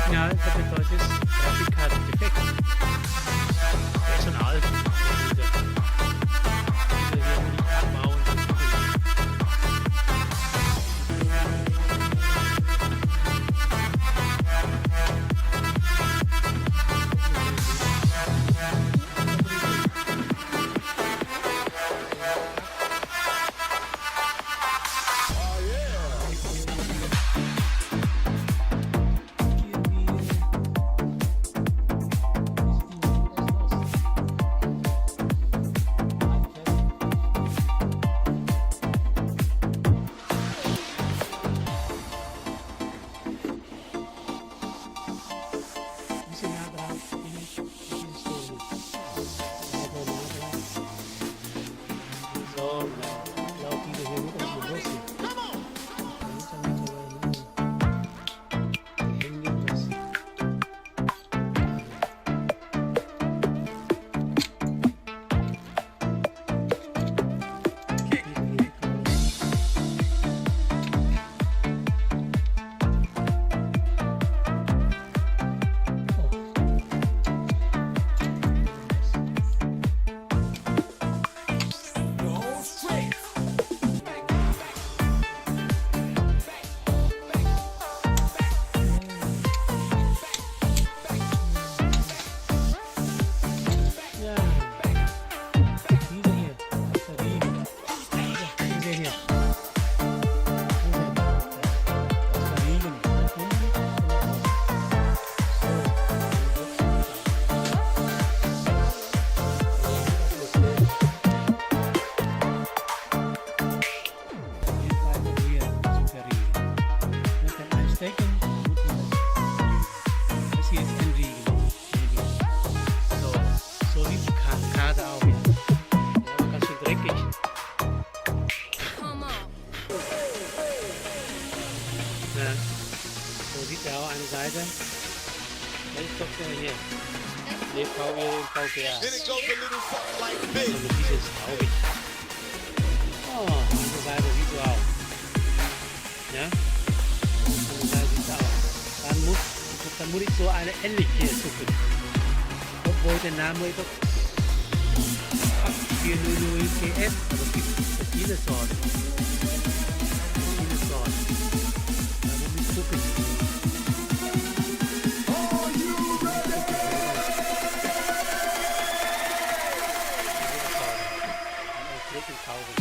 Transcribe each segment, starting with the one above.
Signal bedeutet Grafikkarte defekt. Der ist schon alt. Diese hier will ich abbauen. So, laut diese hier mit auf die Busse. Das hier ist ein Riegel. So sieht die Karte aus. Ja, aber ganz schön dreckig. Ja, so sieht er auch eine Seite. Das ist doch hier. VW und VGA. Also dieses traurig. Oh, diese Seite sieht so aus. Ja? Diese Seite sieht so aus. Dann muss ich so eine ähnliche suchen. Obwohl der Name ist doch 400 PS, aber es gibt verschiedene Sorten. Da muss ich gucken. Wirklich traurig.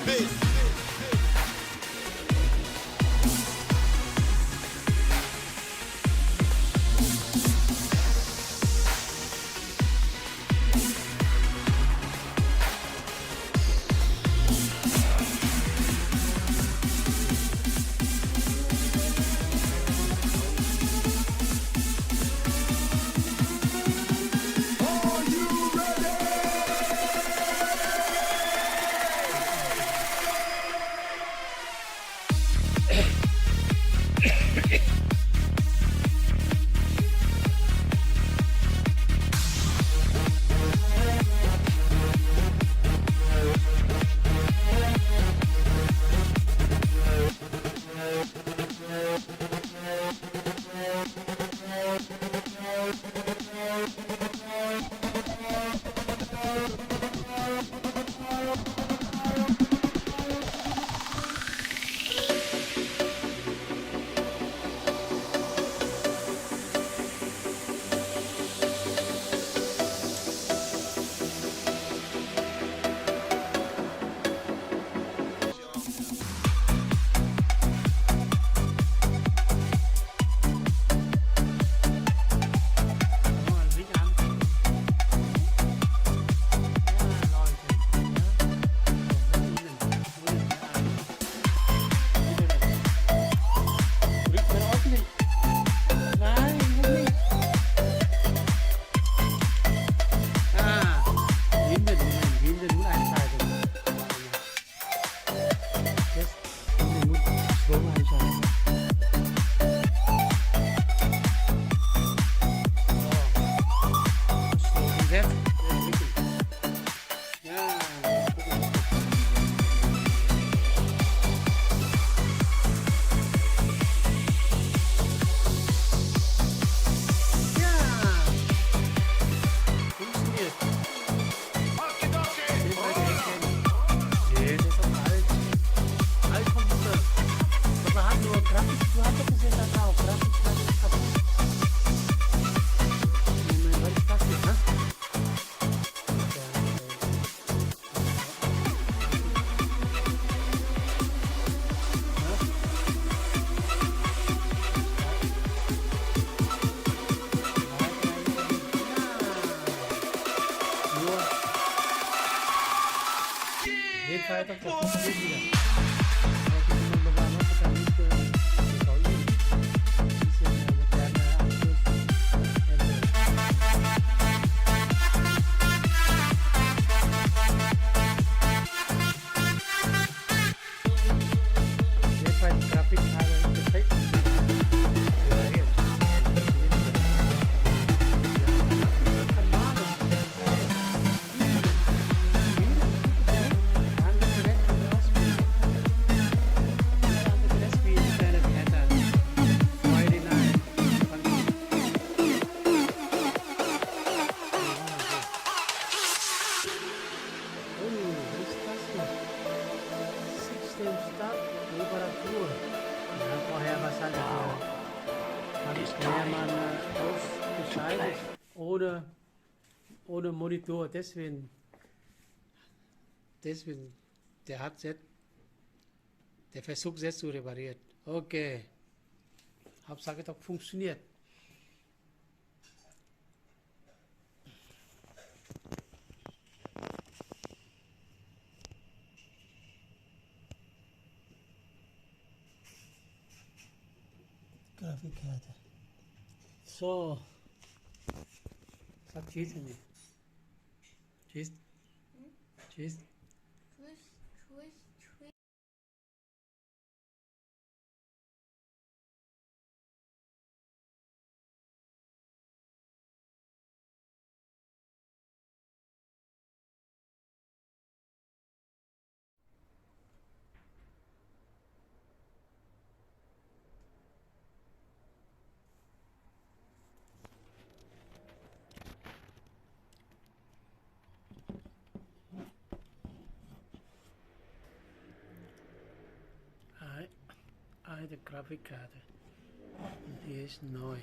Fallต้องกดทุกทีเลยเราที่มันระวังว่าจะการนี้เกินเขาอีกที่เสียงมันแจ้งนะอันนี้เอ็นเลยเดี๋ยวไปกราฟิกอะไรจะใช้ohne Monitor, deswegen der hat jetzt, der Versuch jetzt zu reparieren. Okay, Hauptsache doch funktioniert. Grafikkarte. So, sag Tschüss. Tschüss. Tschüss. De Grafikkarte. Die is neu.